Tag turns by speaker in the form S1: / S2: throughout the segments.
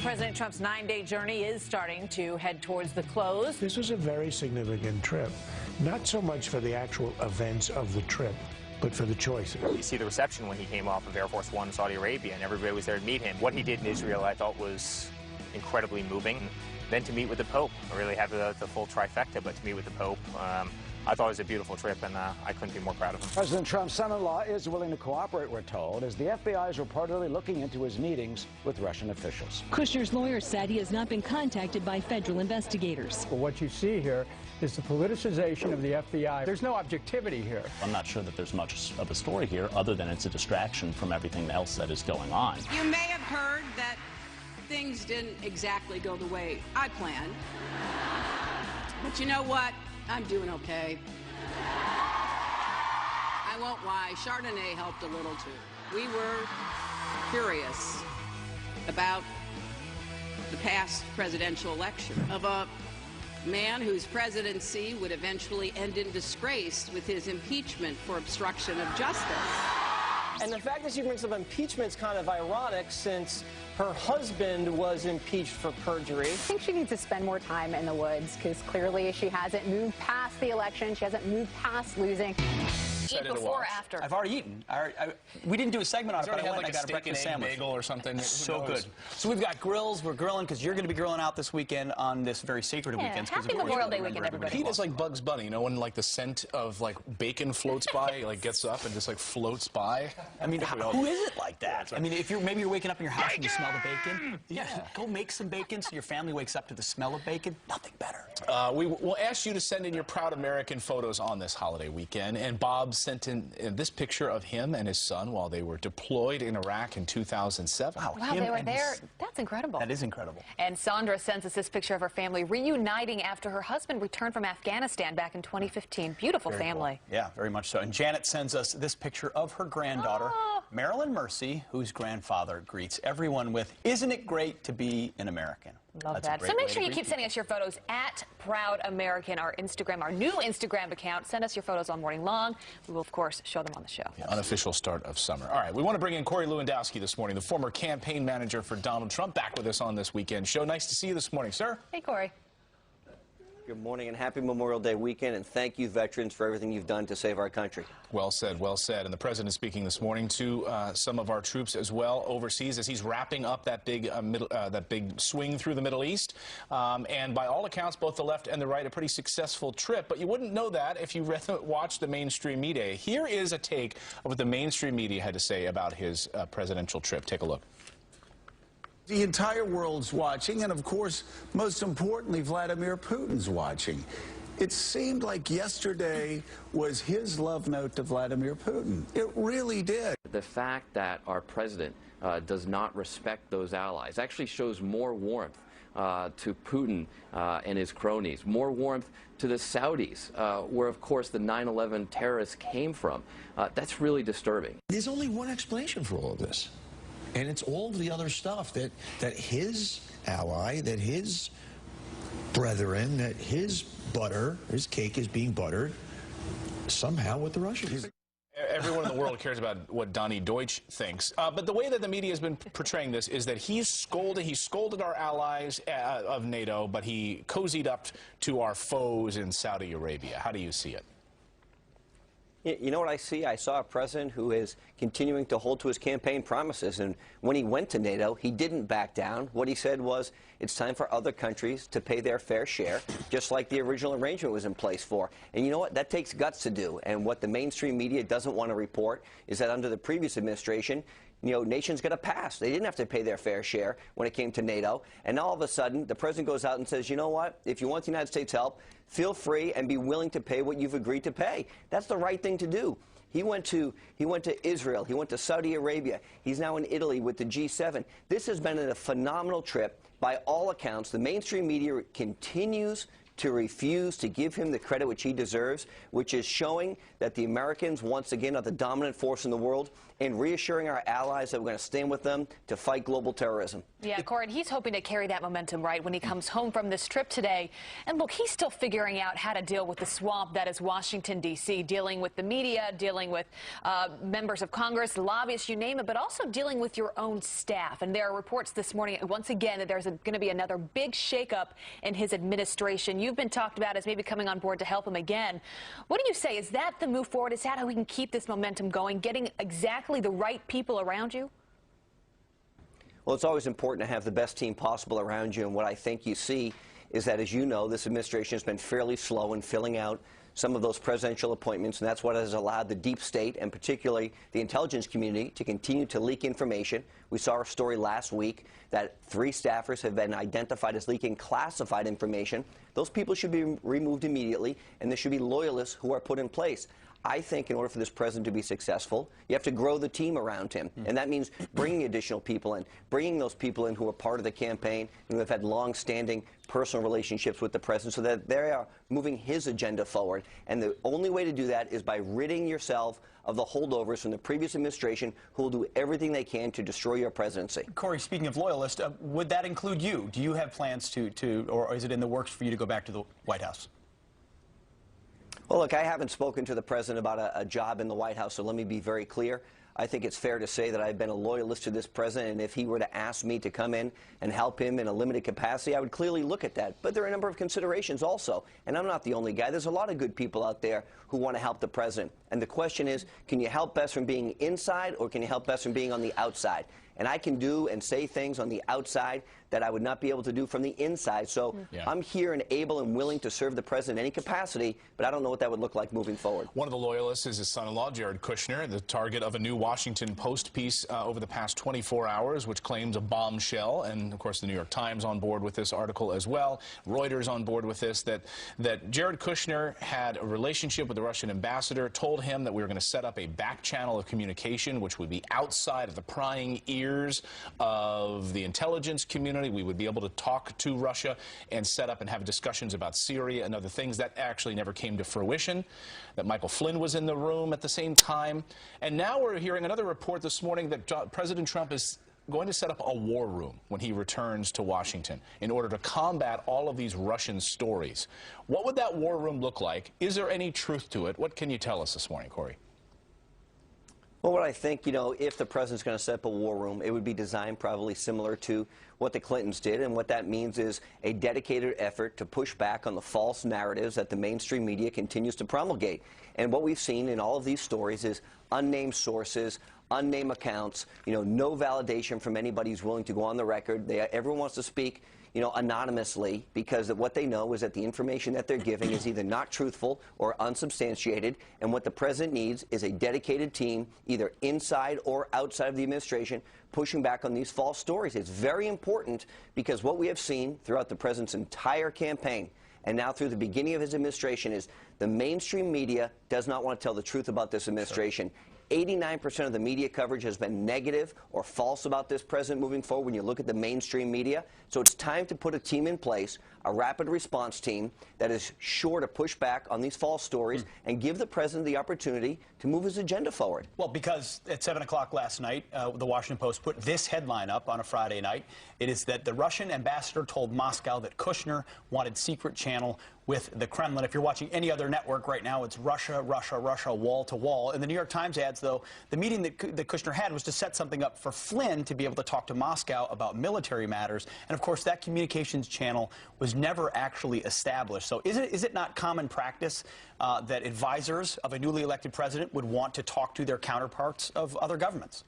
S1: President Trump's 9-day journey is starting to head towards the close.
S2: This was a very significant trip, not so much for the actual events of the trip, but for the choices.
S3: You see the reception when he came off of Air Force One in Saudi Arabia, and everybody was there to meet him. What he did in Israel, I thought, was incredibly moving. Then to meet with the Pope, I really have the full trifecta, but to meet with the Pope, I thought it was a beautiful trip, and I couldn't be more proud of him.
S4: President Trump's son-in-law is willing to cooperate, we're told, as the FBI is reportedly looking into his meetings with Russian officials.
S5: Kushner's lawyer said he has not been contacted by federal investigators.
S6: Well, what you see here is the politicization of the FBI. There's no objectivity here.
S7: I'm not sure that there's much of a story here other than it's a distraction from everything else that is going on.
S8: You may have heard that things didn't exactly go the way I planned. But you know what? I'm doing okay. I won't lie, Chardonnay helped a little too. We were curious about the past presidential election of a man whose presidency would eventually end in disgrace with his impeachment for obstruction of justice.
S9: And the fact that she brings up impeachment is kind of ironic since her husband was impeached for perjury.
S10: I think she needs to spend more time in the woods because clearly she hasn't moved past the election. She hasn't moved past losing.
S1: Eat before or after?
S11: I've already eaten. We didn't do a segment on it, but I went and I got a breakfast sandwich.
S12: Bagel or something.
S11: So good. So we've got grills. We're grilling because you're going to be grilling out this weekend on this very sacred weekend.
S1: Happy Memorial Day weekend, everybody.
S12: Pete is like Bugs Bunny, you know, when like the scent of like bacon floats by, like gets up and just like floats by.
S11: I mean, who is it like that? I mean, if maybe you're waking up in your house and you smell the bacon. Yeah, go make some bacon so your family wakes up to the smell of bacon. Nothing better.
S12: We will ask you to send in your proud American photos on this holiday weekend, and Bob sent in this picture of him and his son while they were deployed in Iraq in 2007.
S1: Wow, they were there. That's incredible.
S11: That is incredible.
S1: And Sandra sends us this picture of her family reuniting after her husband returned from Afghanistan back in 2015. Beautiful family.
S11: Cool. Yeah, very much so. And Janet sends us this picture of her granddaughter, Marilyn Mercy, whose grandfather greets everyone with, "Isn't it great to be an American?"
S1: Love that. So make sure you keep sending us your photos at Proud American, our Instagram, our new Instagram account. Send us your photos all morning long. We will, of course, show them on the show.
S12: Yeah, unofficial start of summer. All right, we want to bring in Corey Lewandowski this morning, the former campaign manager for Donald Trump, back with us on this weekend show. Nice to see you this morning, sir.
S1: Hey, Corey.
S9: Good morning and happy Memorial Day weekend, and thank you, veterans, for everything you've done to save our country.
S12: Well said, well said. And the president speaking this morning to some of our troops as well overseas as he's wrapping up that big swing through the Middle East. And by all accounts, both the left and the right, a pretty successful trip. But you wouldn't know that if you watched the mainstream media. Here is a take of what the mainstream media had to say about his presidential trip. Take a look.
S13: The entire world's watching, and of course, most importantly, Vladimir Putin's watching. It seemed like yesterday was his love note to Vladimir Putin. It really did.
S14: The fact that our president does not respect those allies actually shows more warmth to Putin and his cronies, more warmth to the Saudis, where, of course, the 9/11 terrorists came from. That's really disturbing.
S15: There's only one explanation for all of this. And it's all the other stuff that his ally, that his brethren, that his butter, his cake is being buttered somehow with the Russians.
S12: Everyone in the world cares about what Donny Deutsch thinks. But the way that the media has been portraying this is that he scolded our allies of NATO, but he cozied up to our foes in Saudi Arabia. How do you see it?
S9: You know what I see? I saw a president who is continuing to hold to his campaign promises. And when he went to NATO, he didn't back down. What he said was, it's time for other countries to pay their fair share, just like the original arrangement was in place for. And you know what? That takes guts to do. And what the mainstream media doesn't want to report is that under the previous administration, you know, nations got a pass. They didn't have to pay their fair share when it came to NATO. And all of a sudden, the president goes out and says, you know what? If you want the United States help, feel free and be willing to pay what you've agreed to pay. That's the right thing to do. He went to Israel. He went to Saudi Arabia. He's now in Italy with the G7. This has been a phenomenal trip. By all accounts, the mainstream media continues to refuse to give him the credit which he deserves, which is showing that the Americans, once again, are the dominant force in the world, and reassuring our allies that we're going to stand with them to fight global terrorism.
S1: Yeah, Corey, he's hoping to carry that momentum, right, when he comes home from this trip today. And look, he's still figuring out how to deal with the swamp that is Washington, D.C., dealing with the media, dealing with members of Congress, lobbyists, you name it, but also dealing with your own staff. And there are reports this morning, once again, that there's going to be another big shakeup in his administration. You've been talked about as maybe coming on board to help him again. What do you say? Is that the move forward? Is that how we can keep this momentum going, getting exactly the right people around you?
S9: Well, it's always important to have the best team possible around you, and what I think you see is that, as you know, this administration has been fairly slow in filling out some of those presidential appointments, and that's what has allowed the deep state, and particularly the intelligence community, to continue to leak information. We saw a story last week that 3 staffers have been identified as leaking classified information. Those people should be removed immediately, and there should be loyalists who are put in place. I think in order for this president to be successful, you have to grow the team around him. And that means bringing additional people in, bringing those people in who are part of the campaign and who have had long-standing personal relationships with the president so that they are moving his agenda forward. And the only way to do that is by ridding yourself of the holdovers from the previous administration who will do everything they can to destroy your presidency.
S11: Corey, speaking of loyalists, would that include you? Do you have plans or is it in the works for you to go back to the White House?
S9: Well, look, I haven't spoken to the president about a job in the White House, so let me be very clear. I think it's fair to say that I've been a loyalist to this president, and if he were to ask me to come in and help him in a limited capacity, I would clearly look at that. But there are a number of considerations also, and I'm not the only guy. There's a lot of good people out there who want to help the president. And the question is, can you help best from being inside, or can you help best from being on the outside? And I can do and say things on the outside that I would not be able to do from the inside. So I'm here and able and willing to serve the president in any capacity, but I don't know what that would look like moving forward.
S12: One of the loyalists is his son-in-law, Jared Kushner, the target of a new Washington Post piece over the past 24 hours, which claims a bombshell. And, of course, the New York Times on board with this article as well. Reuters on board with this, that Jared Kushner had a relationship with the Russian ambassador, told him that we were going to set up a back channel of communication, which would be outside of the prying ears of the intelligence community. We would be able to talk to Russia and set up and have discussions about Syria and other things. That actually never came to fruition, that Michael Flynn was in the room at the same time. And now we're hearing another report this morning that President Trump is going to set up a war room when he returns to Washington in order to combat all of these Russian stories. What would that war room look like? Is there any truth to it? What can you tell us this morning, Corey?
S9: Well, what I think, if the president's going to set up a war room, it would be designed probably similar to what the Clintons did. And what that means is a dedicated effort to push back on the false narratives that the mainstream media continues to promulgate. And what we've seen in all of these stories is unnamed sources, unnamed accounts, no validation from anybody who's willing to go on the record. Everyone wants to speak, anonymously, because what they know is that the information that they're giving is either not truthful or unsubstantiated, and what the president needs is a dedicated team, either inside or outside of the administration, pushing back on these false stories. It's very important because what we have seen throughout the president's entire campaign and now through the beginning of his administration is the mainstream media does not want to tell the truth about this administration. 89% of the media coverage has been negative or false about this president moving forward when you look at the mainstream media. So it's time to put a team in place, a rapid response team that is sure to push back on these false stories and give the president the opportunity to move his agenda forward.
S11: Well, because at 7 o'clock last night, the Washington Post put this headline up on a Friday night. It is that the Russian ambassador told Moscow that Kushner wanted secret channel with the Kremlin. If you're watching any other network right now, it's Russia, Russia, Russia, wall to wall. And the New York Times adds, though, the meeting that Kushner had was to set something up for Flynn to be able to talk to Moscow about military matters. And, of course, that communications channel was never actually established. So is it not common practice that advisors of a newly elected president would want to talk to their counterparts of other governments?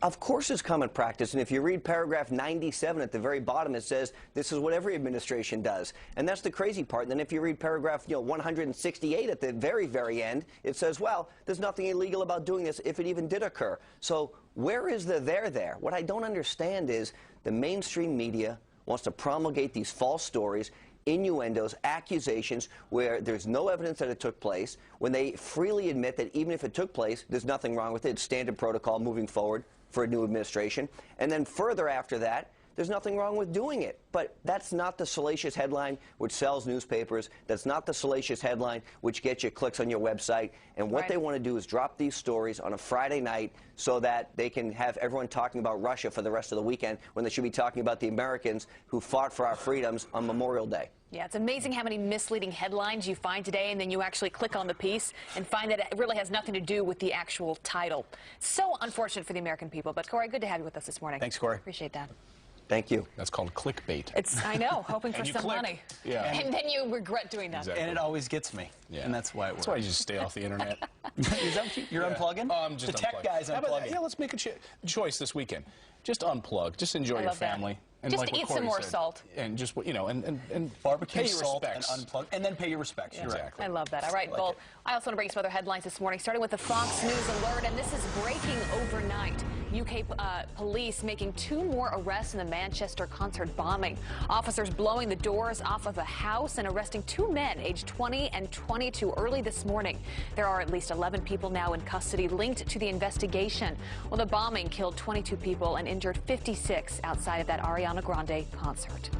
S9: Of course it's common practice, and if you read paragraph 97 at the very bottom, it says this is what every administration does. And that's the crazy part. And then if you read paragraph 168 at the very, very end, it says, well, there's nothing illegal about doing this if it even did occur. So where is the there? What I don't understand is the mainstream media wants to promulgate these false stories, innuendos, accusations where there's no evidence that it took place, when they freely admit that even if it took place, there's nothing wrong with it. It's standard protocol moving forward for a new administration. And then further after that, there's nothing wrong with doing it. But that's not the salacious headline which sells newspapers. That's not the salacious headline which gets you clicks on your website. And what they want to do is drop these stories on a Friday night so that they can have everyone talking about Russia for the rest of the weekend when they should be talking about the Americans who fought for our freedoms on Memorial Day.
S1: Yeah, it's amazing how many misleading headlines you find today, and then you actually click on the piece and find that it really has nothing to do with the actual title. So unfortunate for the American people. But, Corey, good to have you with us this morning.
S11: Thanks, Corey.
S1: Appreciate that.
S9: Thank you.
S12: That's called clickbait.
S1: I know, hoping for
S12: And you
S1: some
S12: click.
S1: money.
S12: Yeah.
S1: And then you regret doing that.
S11: And it always gets me.
S12: Yeah.
S11: And that's why it works.
S12: That's why you just stay off the internet.
S11: Is that what you're unplugging?
S12: Just
S11: the tech
S12: unplug.
S11: guy's
S12: How about that?
S11: unplugging.
S12: Yeah, let's make a choice this weekend. Just unplug. Just enjoy
S1: I
S12: your
S1: love that.
S12: family. And
S1: Just
S12: like what
S1: eat some
S12: Corey
S1: more
S12: said,
S1: salt.
S12: And just, you know, and
S11: Barbecue
S12: pay
S11: salt
S12: respects.
S11: and unplug, and then pay your respects.
S1: Yeah.
S11: You're right.
S12: Exactly.
S1: I love that. All right, well, I also want to bring you some other headlines this morning, starting with the Fox News alert, and this is breaking overnight. UK police making 2 more arrests in the Manchester concert bombing. Officers blowing the doors off of a house and arresting 2 men aged 20 and 22 early this morning. There are at least 11 people now in custody linked to the investigation. Well, the bombing killed 22 people and injured 56 outside of that Ariana Grande concert.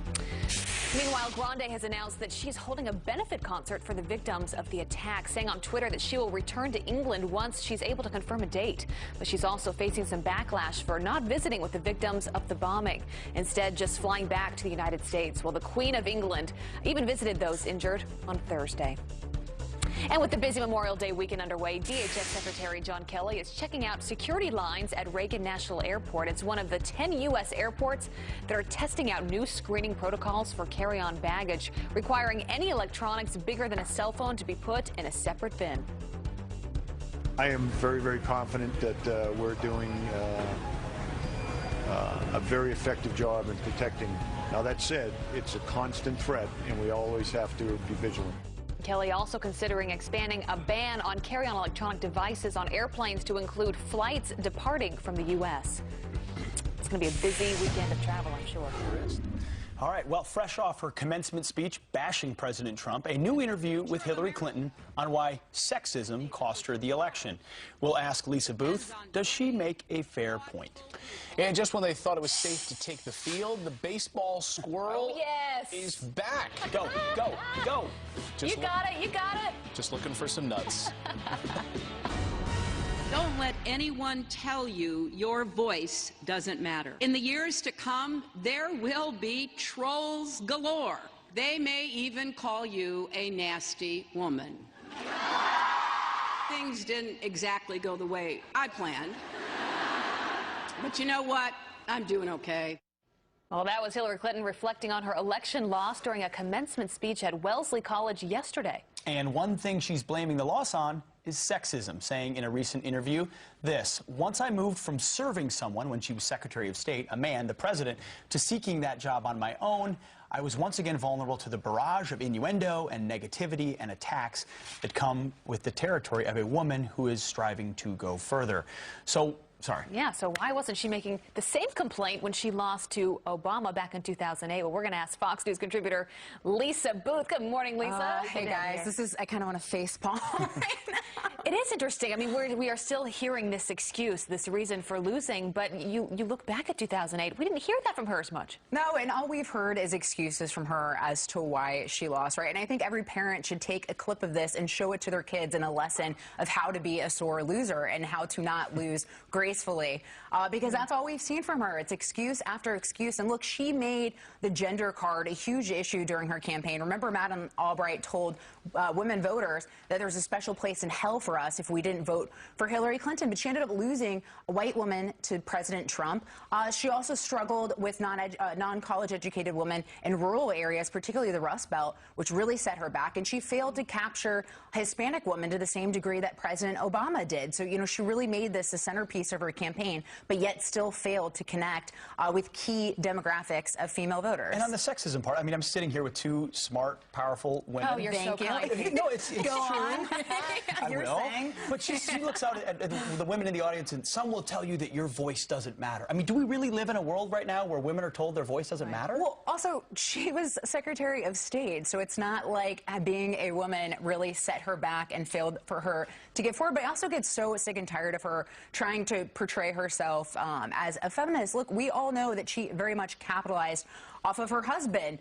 S1: Meanwhile, Grande has announced that she's holding a benefit concert for the victims of the attack, saying on Twitter that she will return to England once she's able to confirm a date. But she's also facing some backlash for not visiting with the victims of the bombing, instead just flying back to the United States. Well, the Queen of England even visited those injured on Thursday. And with the busy Memorial Day weekend underway, DHS Secretary John Kelly is checking out security lines at Reagan National Airport. It's one of the 10 U.S. airports that are testing out new screening protocols for carry-on baggage, requiring any electronics bigger than a cell phone to be put in a separate bin.
S16: I am very, very confident that we're doing a very effective job in protecting. Now, that said, it's a constant threat, and we always have to be vigilant.
S1: Kelly also considering expanding a ban on carry-on electronic devices on airplanes to include flights departing from the U.S. It's going to be a busy weekend of travel, I'm sure.
S11: All right, well, fresh off her commencement speech bashing President Trump, a new interview with Hillary Clinton on why sexism cost her the election. We'll ask Lisa Booth, does she make a fair point?
S12: And just when they thought it was safe to take the field, the baseball squirrel is back.
S11: Go, go, go.
S1: You got it.
S12: Just looking for some nuts.
S8: Don't let anyone tell you your voice doesn't matter. In the years to come, there will be trolls galore. They may even call you a nasty woman. Things didn't exactly go the way I planned. But you know what? I'm doing okay.
S1: Well, that was Hillary Clinton reflecting on her election loss during a commencement speech at Wellesley College yesterday.
S11: And one thing she's blaming the loss on is sexism, saying in a recent interview this: once I moved from serving someone when she was Secretary of State, a man, the president, to seeking that job on my own, I was once again vulnerable to the barrage of innuendo and negativity and attacks that come with the territory of a woman who is striving to go further. So, sorry.
S1: Yeah, so why wasn't she making the same complaint when she lost to Obama back in 2008? Well, we're going to ask Fox News contributor Lisa Booth. Good morning, Lisa.
S10: Hey, guys. I kind of want to face palm right now.
S1: It is interesting. I mean, we are still hearing this excuse, this reason for losing, but you look back at 2008. We didn't hear that from her as much.
S10: No, and all we've heard is excuses from her as to why she lost, right? And I think every parent should take a clip of this and show it to their kids in a lesson of how to be a sore loser and how to not lose gracefully, because that's all we've seen from her. It's excuse after excuse. And look, she made the gender card a huge issue during her campaign. Remember, Madam Albright told women voters that there's a special place in hell for us if we didn't vote for Hillary Clinton, but she ended up losing a white woman to President Trump. She also struggled with non-college educated women in rural areas, particularly the Rust Belt, which really set her back, and she failed to capture Hispanic women to the same degree that President Obama did. So, you know, she really made this a centerpiece of her campaign, but yet still failed to connect with key demographics of female voters.
S11: And on the sexism part, I mean, I'm sitting here with 2 smart, powerful women.
S10: Oh, you're so kind.
S11: No, it's
S10: Go
S11: true.
S10: on.
S11: I
S10: You're
S11: will.
S10: saying.
S11: But she looks out at the women in the audience, and some will tell you that your voice doesn't matter. I mean, do we really live in a world right now where women are told their voice doesn't matter?
S10: Well, also, she was Secretary of State, so it's not like being a woman really set her back and failed for her to get forward. But I also get so sick and tired of her trying to portray herself as a feminist. Look, we all know that she very much capitalized off of her husband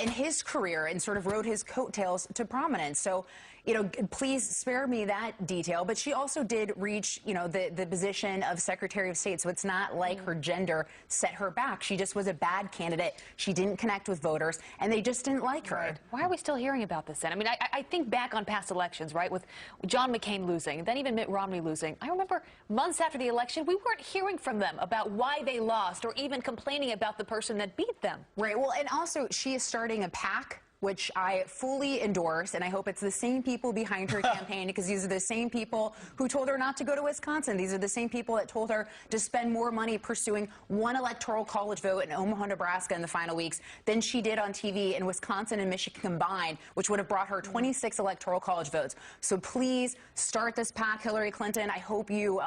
S10: in his career and sort of rode his coattails to prominence. So, you know, please spare me that detail. But she also did reach, you know, the position of Secretary of State. So it's not like her gender set her back. She just was a bad candidate. She didn't connect with voters, and they just didn't like her.
S1: Right. Why are we still hearing about this then? I mean, I think back on past elections, right, with John McCain losing, then even Mitt Romney losing. I remember months after the election, we weren't hearing from them about why they lost or even complaining about the person that beat them.
S10: Right. Well, and also she is starting a PAC, which I fully endorse, and I hope it's the same people behind her campaign, because these are the same people who told her not to go to Wisconsin. These are the same people that told her to spend more money pursuing one electoral college vote in Omaha, Nebraska in the final weeks than she did on TV in Wisconsin and Michigan combined, which would have brought her 26 electoral college votes. So please start this PAC, Hillary Clinton. I hope you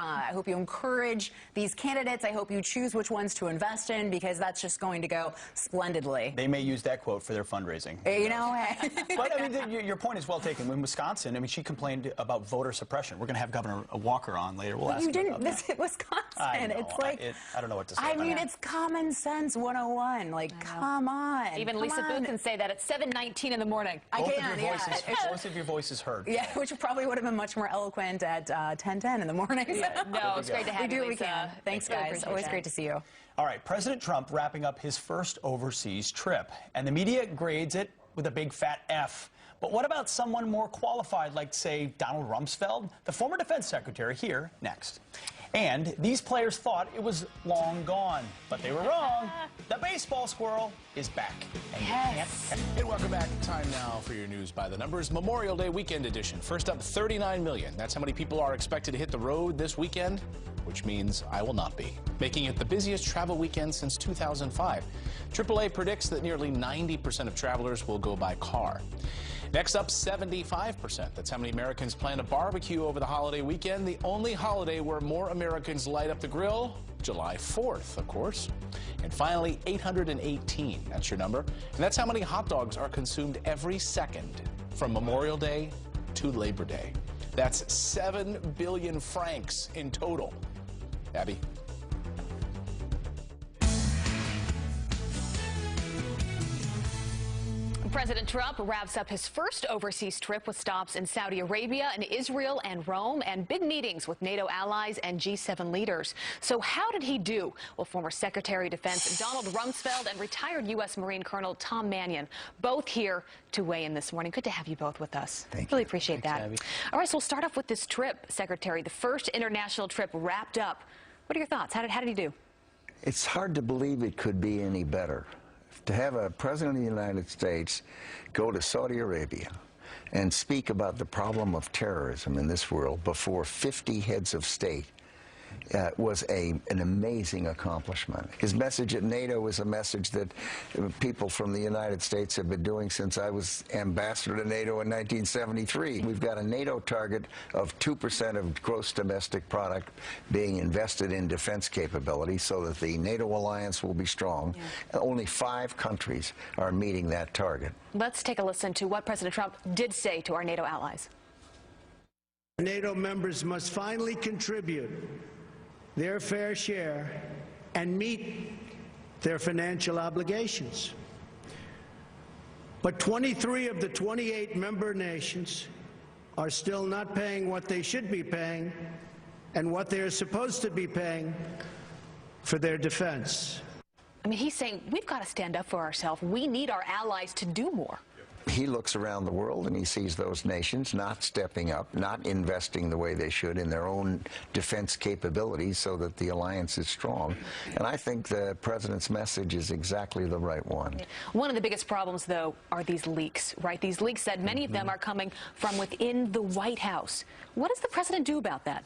S10: encourage these candidates. I hope you choose which ones to invest in, because that's just going to go splendidly.
S11: They may use that quote for their fundraising.
S10: You know,
S11: but I mean, your point is well taken. In Wisconsin, I mean, she complained about voter suppression. We're going to have Governor Walker on later. We'll ask
S10: you
S11: him
S10: didn't
S11: about that.
S10: visit Wisconsin.
S11: I know.
S10: It's like
S11: I don't know what to say.
S10: I
S11: about
S10: mean,
S11: that.
S10: it's common sense 101. Like, come on.
S1: Even Lisa Booth can say that at 7:19 in the morning.
S11: Both of your voices heard.
S10: Yeah, which probably would have been much more eloquent at 10:10 in the morning.
S1: Yeah, no, it's great to have you,
S10: We do what we can. Thanks, guys. Always great to see you.
S11: All right, President Trump wrapping up his first overseas trip, and the media grades it with a big fat F. But what about someone more qualified, like, say, Donald Rumsfeld, the former defense secretary? Here, next. And these players thought it was long gone, but they were wrong. The baseball squirrel is back.
S12: And welcome back. Time now for your news by the numbers. Memorial Day weekend edition. First up, 39 million. That's how many people are expected to hit the road this weekend, which means I will not be, making it the busiest travel weekend since 2005. AAA predicts that nearly 90% of travelers will go by car. Next up, 75%. That's how many Americans plan to barbecue over the holiday weekend. The only holiday where more Americans light up the grill, July 4th, of course. And finally, 818. That's your number. And that's how many hot dogs are consumed every second from Memorial Day to Labor Day. That's 7 billion francs in total. Abby?
S1: President Trump wraps up his first overseas trip with stops in Saudi Arabia and Israel and Rome, and big meetings with NATO allies and G7 leaders. So how did he do? Well, former Secretary of Defense Donald Rumsfeld and retired U.S. Marine Colonel Tom Mannion, both here to weigh in this morning. Good to have you both with us. Really appreciate that.
S11: Abby.
S1: All right, so we'll start off with this trip, Secretary. The first international trip wrapped up. What are your thoughts? How did he do?
S17: It's hard to believe it could be any better. To have a president of the United States go to Saudi Arabia and speak about the problem of terrorism in this world before 50 heads of state was an amazing accomplishment. His message at NATO was a message that people from the United States have been doing since I was ambassador to NATO in 1973. We've got a NATO target of 2% of gross domestic product being invested in defense capability so that the NATO alliance will be strong. Only 5 countries are meeting that target.
S1: Let's take a listen to what President Trump did say to our NATO allies.
S18: NATO members must finally contribute their fair share and meet their financial obligations. But 23 of the 28 member nations are still not paying what they should be paying and what they are supposed to be paying for their defense.
S1: I mean, he's saying we've got to stand up for ourselves. We need our allies to do more.
S17: He looks around the world and he sees those nations not stepping up, not investing the way they should in their own defense capabilities so that the alliance is strong. And I think the president's message is exactly the right one.
S1: One of the biggest problems, though, are these leaks, right? These leaks said many of them are coming from within the White House. What does the president do about that?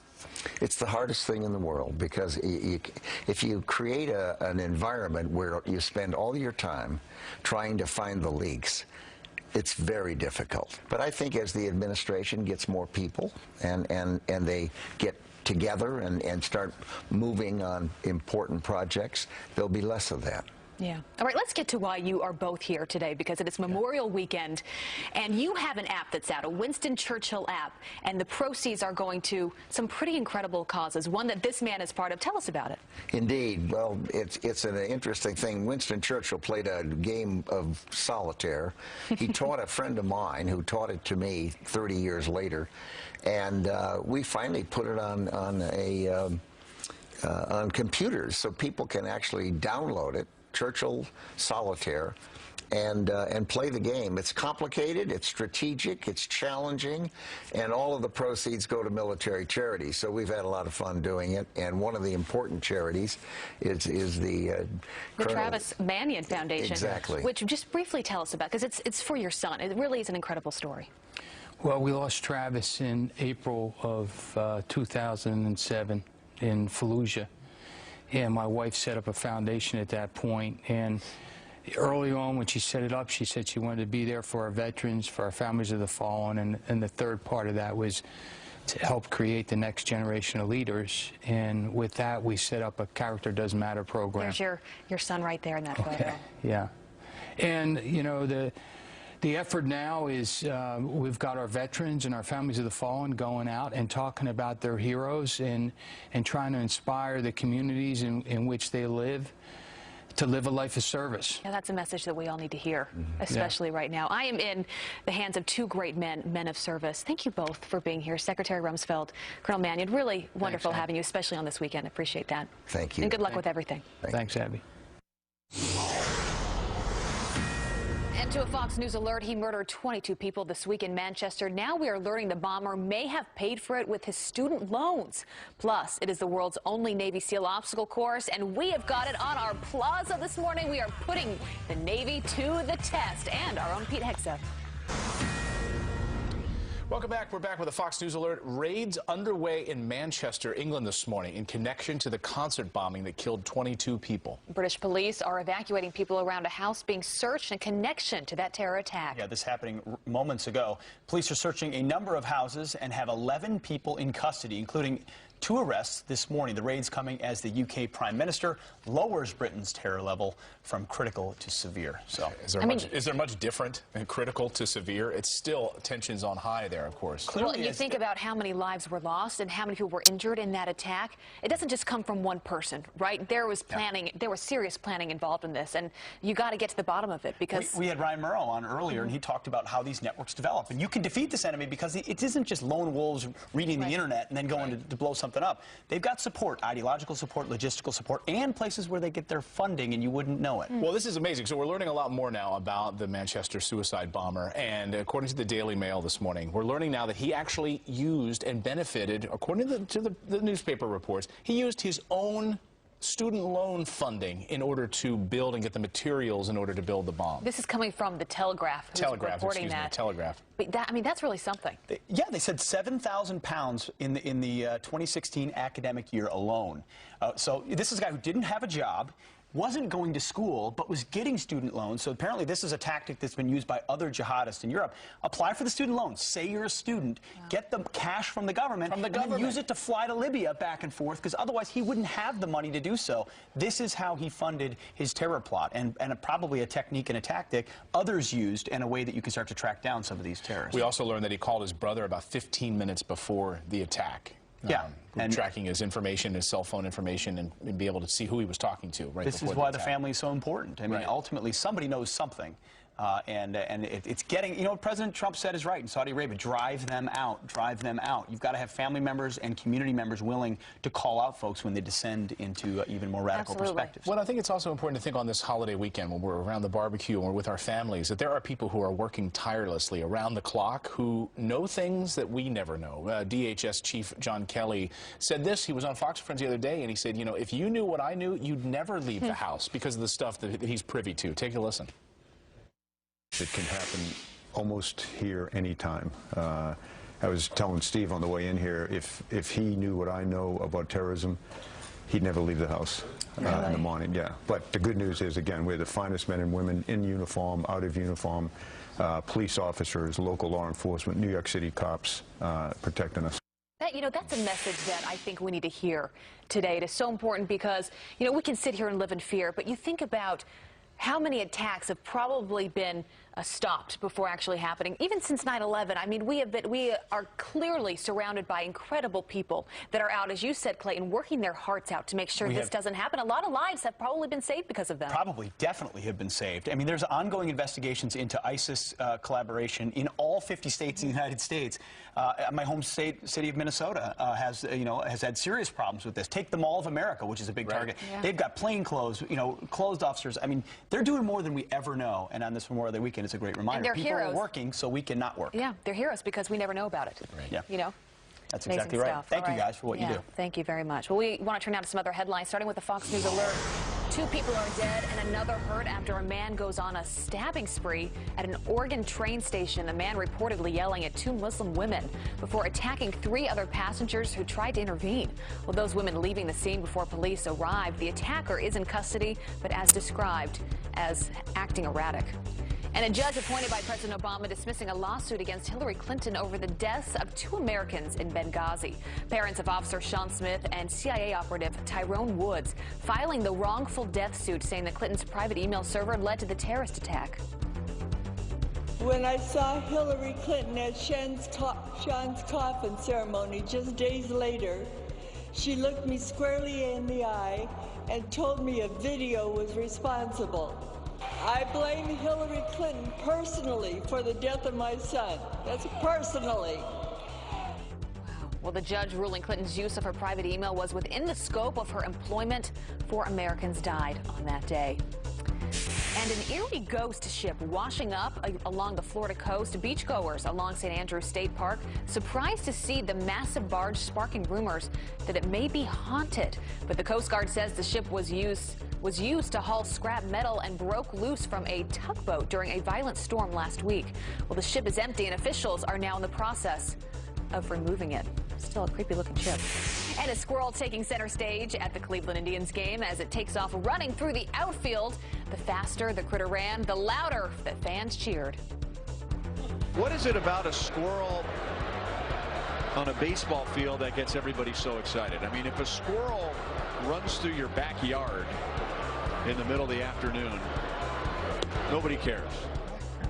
S17: It's the hardest thing in the world, because if you create an environment where you spend all your time trying to find the leaks, it's very difficult. But I think as the administration gets more people and they get together and start moving on important projects, there'll be less of that.
S1: Yeah. All right, let's get to why you are both here today, because it is Memorial Weekend, and you have an app that's out, a Winston Churchill app, and the proceeds are going to some pretty incredible causes, one that this man is part of. Tell us about it.
S17: Indeed. Well, it's an interesting thing. Winston Churchill played a game of solitaire. He taught a friend of mine who taught it to me 30 years later, and we finally put it on computers so people can actually download it, Churchill Solitaire, and play the game. It's complicated, it's strategic, it's challenging, and all of the proceeds go to military charities. So we've had a lot of fun doing it, and one of the important charities is the
S1: Travis Manion Foundation.
S17: Exactly.
S1: Which, just briefly tell us about, because it's for your son. It really is an incredible story.
S6: Well, we lost Travis in April of 2007 in Fallujah, and my wife set up a foundation at that point. And early on, when she set it up, she said she wanted to be there for our veterans, for our families of the fallen, and the third part of that was to help create the next generation of leaders. And with that, we set up a Character Does Matter program.
S1: There's your son right there in that photo.
S6: Yeah. And, you know, the effort now is we've got our veterans and our families of the fallen going out and talking about their heroes and trying to inspire the communities in which they live to live a life of service.
S1: Yeah, that's a message that we all need to hear, especially right now. I am in the hands of two great men of service. Thank you both for being here. Secretary Rumsfeld, Colonel Manion, really wonderful having you, especially on this weekend. Appreciate that.
S17: Thank you.
S1: And good luck with everything.
S6: Thanks, Abby.
S1: And to a Fox News alert, he murdered 22 people this week in Manchester. Now we are learning the bomber may have paid for it with his student loans. Plus, it is the world's only Navy SEAL obstacle course, and we have got it on our plaza this morning. We are putting the Navy to the test. And our own Pete Hexa.
S12: Welcome back. We're back with a Fox News alert. Raids underway in Manchester, England this morning in connection to the concert bombing that killed 22 people.
S1: British police are evacuating people around a house being searched in connection to that terror attack.
S11: Yeah, this happening moments ago. Police are searching a number of houses and have 11 people in custody, including 2 arrests this morning. The raid's coming as the UK Prime Minister lowers Britain's terror level from critical to severe. So,
S12: is there much different than critical to severe? It's still tensions on high there, of course.
S1: Well, you think about how many lives were lost and how many people were injured in that attack. It doesn't just come from one person, right? There was planning, there was serious planning involved in this, and you got to get to the bottom of it, because
S11: we had Ryan Murrow on earlier, and he talked about how these networks develop, and you can defeat this enemy because it isn't just lone wolves reading the internet and then going to blow something up. They've got support, ideological support, logistical support, and places where they get their funding, and you wouldn't know it.
S12: Well, this is amazing. So we're learning a lot more now about the Manchester suicide bomber, and according to the Daily Mail this morning, we're learning now that he actually used and benefited, according to the newspaper reports, he used his own student loan funding in order to build and get the materials in order to build the bomb.
S1: This is coming from the Telegraph, who's reporting that.
S12: Telegraph.
S1: But that, I mean, that's really something.
S11: Yeah, they said £7,000 in the 2016 academic year alone. So this is a guy who didn't have a job, wasn't going to school, but was getting student loans. So apparently this is a tactic that's been used by other jihadists in Europe. Apply for the student loans. Say you're a student. Get the cash from the government. And then use it to fly to Libya back and forth, because otherwise he wouldn't have the money to do so. This is how he funded his terror plot, and probably a technique and a tactic others used, and a way that you can start to track down some of these terrorists.
S12: We also learned that he called his brother about 15 minutes before the attack.
S11: Yeah.
S12: And tracking his information, his cell phone information, and be able to see who he was talking to right before the attack.
S11: This is why the family is so important. I mean, ultimately, somebody knows something. And it's getting, you know, what President Trump said is right in Saudi Arabia: drive them out, drive them out. You've got to have family members and community members willing to call out folks when they descend into even more radical perspectives.
S12: Well, I think it's also important to think on this holiday weekend when we're around the barbecue and we're with our families that there are people who are working tirelessly around the clock who know things that we never know. DHS Chief John Kelly said this. He was on Fox Friends the other day, and he said, you know, if you knew what I knew, you'd never leave the house because of the stuff that he's privy to. Take a listen.
S16: It can happen almost here anytime. I was telling Steve on the way in here, if he knew what I know about terrorism, he'd never leave the house in the morning. Yeah. But the good news is, again, we're the finest men and women in uniform, out of uniform, police officers, local law enforcement, New York City cops protecting us.
S1: That, you know, that's a message that I think we need to hear today. It is so important because, you know, we can sit here and live in fear, but you think about how many attacks have probably been stopped before actually happening, even since 9/11. I mean, we are clearly surrounded by incredible people that are out, as you said, Clayton, working their hearts out to make sure this doesn't happen. A lot of lives have probably been saved because of them.
S11: Probably, definitely have been saved. I mean, there's ongoing investigations into ISIS collaboration in all 50 states in the United States. My home city of Minnesota has had serious problems with this. Take the Mall of America, which is a big target.
S1: Yeah.
S11: They've got plainclothes, clothed officers. I mean, they're doing more than we ever know. And on this Memorial Day weekend, it's a great reminder.
S1: And they're
S11: People
S1: heroes.
S11: are working so we can not work.
S1: Yeah, they're heroes because we never know about it.
S11: Yeah. That's
S1: Amazing
S11: exactly right.
S1: stuff.
S11: Thank
S1: All
S11: you guys for what you do.
S1: Thank you very much. Well, we want to turn now to some other headlines, starting with the Fox News alert. 2 people are dead and another hurt after a man goes on a stabbing spree at an Oregon train station. A man reportedly yelling at 2 Muslim women before attacking 3 other passengers who tried to intervene. Well, those women leaving the scene before police arrived. The attacker is in custody, but as described as acting erratic. And a judge appointed by President Obama dismissing a lawsuit against Hillary Clinton over the deaths of 2 Americans in Benghazi. Parents of Officer Sean Smith and CIA operative Tyrone Woods filing the wrongful death suit, saying that Clinton's private email server led to the terrorist attack.
S19: When I saw Hillary Clinton at Sean's coffin ceremony just days later, she looked me squarely in the eye and told me a video was responsible. I blame Hillary Clinton personally for the death of my son. That's personally.
S1: Well, the judge ruling Clinton's use of her private email was within the scope of her employment. 4 Americans died on that day. And an eerie ghost ship washing up along the Florida coast. Beachgoers along St. Andrews State Park surprised to see the massive barge, sparking rumors that it may be haunted. But the Coast Guard says the ship was used to haul scrap metal and broke loose from a tugboat during a violent storm last week. Well, the ship is empty and officials are now in the process of removing it. Still a creepy looking ship. And a squirrel taking center stage at the Cleveland Indians game as it takes off running through the outfield. The faster the critter ran, the louder the fans cheered.
S20: What is it about a squirrel on a baseball field that gets everybody so excited? I mean, if a squirrel runs through your backyard in the middle of the afternoon, nobody cares.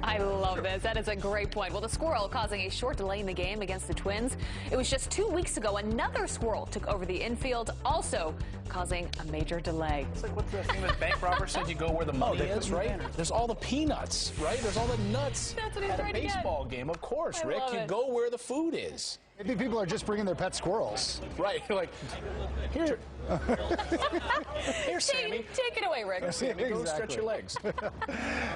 S1: I love this. That is a great point. Well, the squirrel causing a short delay in the game against the Twins. It was just 2 weeks ago another squirrel took over the infield, also causing a major delay.
S12: It's like what the famous bank robber said, you go where the money is, right? There's all the peanuts, right? There's all the nuts.
S1: That's what he's
S12: at a
S1: trying to get.
S12: baseball game, of course, Rick. You go where the food is.
S21: Maybe people are just bringing their pet squirrels.
S12: Right, like, here. Here, Sammy.
S1: Take it away, Rick.
S12: Sammy, go stretch your legs.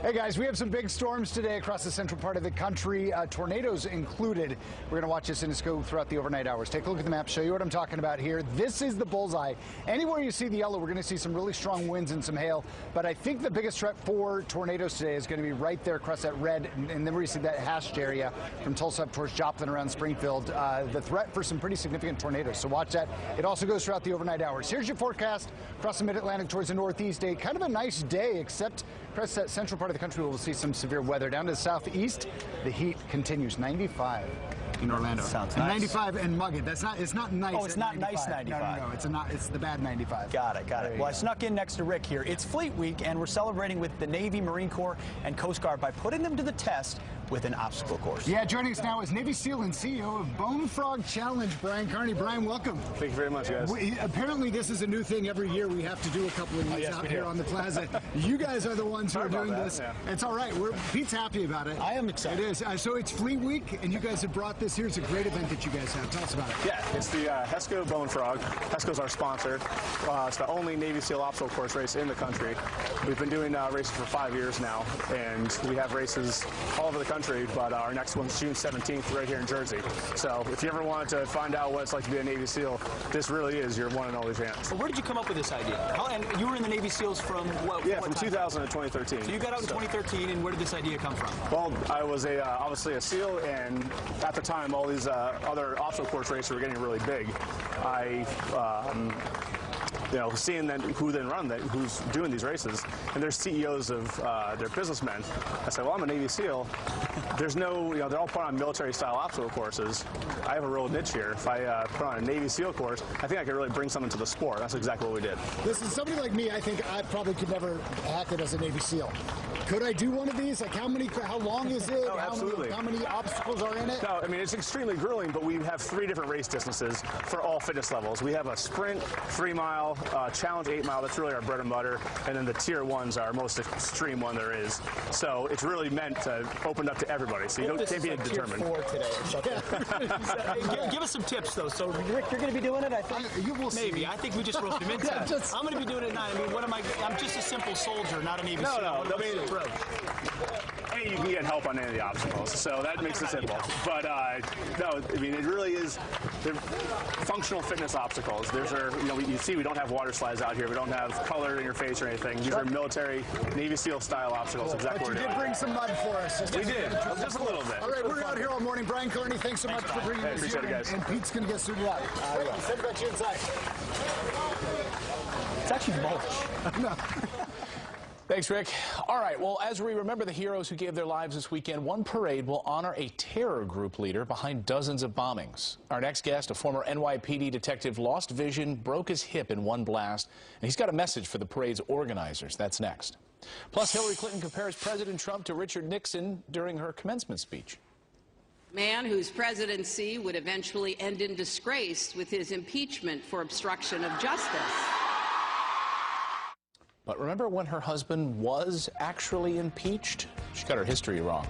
S21: Hey, guys, we have some big storms today across the central part of the country, tornadoes included. We're going to watch this in its go throughout the overnight hours. Take a look at the map, show you what I'm talking about here. This is the bullseye. Anywhere you see the yellow, we're going to see some really strong winds and some hail. But I think the biggest threat for tornadoes today is going to be right there across that red, and then we see that hashed area from Tulsa up towards Joplin around Springfield. The threat for some pretty significant tornadoes. So watch that. It also goes throughout the overnight hours. Here's your forecast across the mid-Atlantic towards the northeast. Kind of a nice day, except across that central part of the country we'll see some severe weather. Down to the southeast, the heat continues. 95 in Orlando.
S11: Sounds nice.
S21: 95 and muggy. It's not nice.
S11: Oh, it's not
S21: 95.
S11: nice 95.
S21: No, it's the bad 95.
S11: Got it. Well, I snuck in next to Rick here. It's Fleet Week, and we're celebrating with the Navy, Marine Corps, and Coast Guard by putting them to the test with an obstacle course.
S21: Yeah, joining us now is Navy SEAL and CEO of Bone Frog Challenge, Brian Carney. Brian, welcome.
S22: Thank you very much, guys.
S21: Apparently, this is a new thing every year. We have to do a couple of these out here on the plaza. You guys are the ones who are doing this. Yeah. It's all right. Pete's happy about it.
S22: I am excited.
S21: It is. So it's Fleet Week, and you guys have brought this here. It's a great event that you guys have. Tell us about it.
S22: Yeah, it's the HESCO Bone Frog. HESCO's our sponsor. It's the only Navy SEAL obstacle course race in the country. We've been doing races for 5 years now, and we have races all over the country, but our next one's June 17th right here in Jersey. So if you ever wanted to find out what it's like to be a Navy SEAL, this really is your one and only chance.
S11: So where did you come up with this idea? And you were in the Navy SEALs from what?
S22: Yeah, from 2000 to 2013.
S11: So you got out in 2013, and where did this idea come from?
S22: Well, I was obviously a SEAL, and at the time, all these other obstacle course races were getting really big. I seeing then who's doing these races, and they're CEOs of their businessmen. I said, well, I'm a Navy SEAL. There's no, they're all put on military-style obstacle courses. I have a real niche here. If I put on a Navy SEAL course, I think I could really bring something to the sport. That's exactly what we did.
S21: Listen, somebody like me, I think I probably could never hack it as a Navy SEAL. Could I do one of these? Like, how long is it?
S22: No, absolutely.
S21: How many obstacles are in it?
S22: No, I mean, it's extremely grueling, but we have 3 different race distances for all fitness levels. We have a sprint, 3 mile, challenge 8 mile. That's really our bread and butter. And then the tier 1's our most extreme one there is. So it's really meant to open up to everybody. So you can't be determined.
S11: Tier 4 today or something. Give us some tips, though. So, Rick, you're going to be doing it, I think?
S21: You will see.
S11: Maybe. I think we just roped him into it. I'm going to be doing it at 9. I mean, what am I? I'm just a simple soldier, not a Navy SEAL.
S22: No, I mean, A, you can get help on any of the obstacles, so that makes it simple. But no, I mean, it really is functional fitness obstacles. There's you see we don't have water slides out here. We don't have color in your face or anything. These are military Navy SEAL style obstacles.
S21: Cool.
S22: Exactly.
S21: But you did bring some mud for us.
S22: We did, just a little bit.
S21: All right, we're out here all morning. Brian Kearney, thanks so much for bringing us here.
S22: Appreciate it, guys.
S21: And Pete's going to get suited up. Send back you inside.
S11: It's actually mulch.
S21: No.
S12: Thanks, Rick. All right, well, as we remember the heroes who gave their lives this weekend, one parade will honor a terror group leader behind dozens of bombings. Our next guest, a former NYPD detective, lost vision, broke his hip in one blast, and he's got a message for the parade's organizers. That's next. Plus, Hillary Clinton compares President Trump to Richard Nixon during her commencement speech.
S8: Man whose presidency would eventually end in disgrace with his impeachment for obstruction of justice.
S12: But remember when her husband was actually impeached? She got her history wrong.